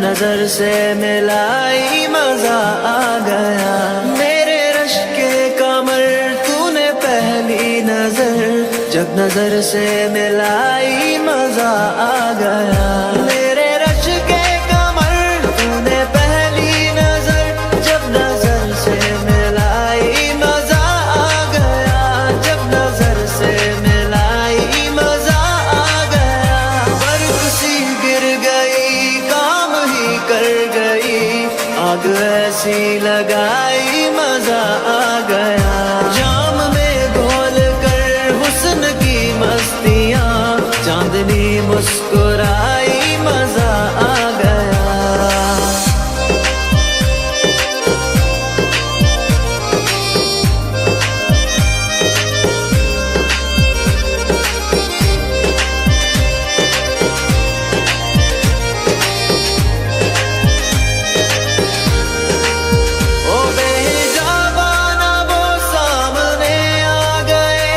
नजर से मिलाई मजा आ गया। मेरे रश के कमर तूने पहली नजर, जब नजर से मिलाई मजा आ गया। मेरे रश के कमर तूने पहली नजर, जब नजर से मिलाई मजा आ गया। जब नजर से मिलाई मजा आ गया। बर्फ सी गिर गई, काम ही कर गई, आग ऐसी लगाई मजा आ गया। जाम में घोल कर हुस्न की मस्तियाँ, चांदनी मुस्कुराई मजा आ गया। ओ बेजाबाना वो सामने आ गए,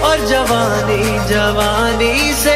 और जवानी जवानी से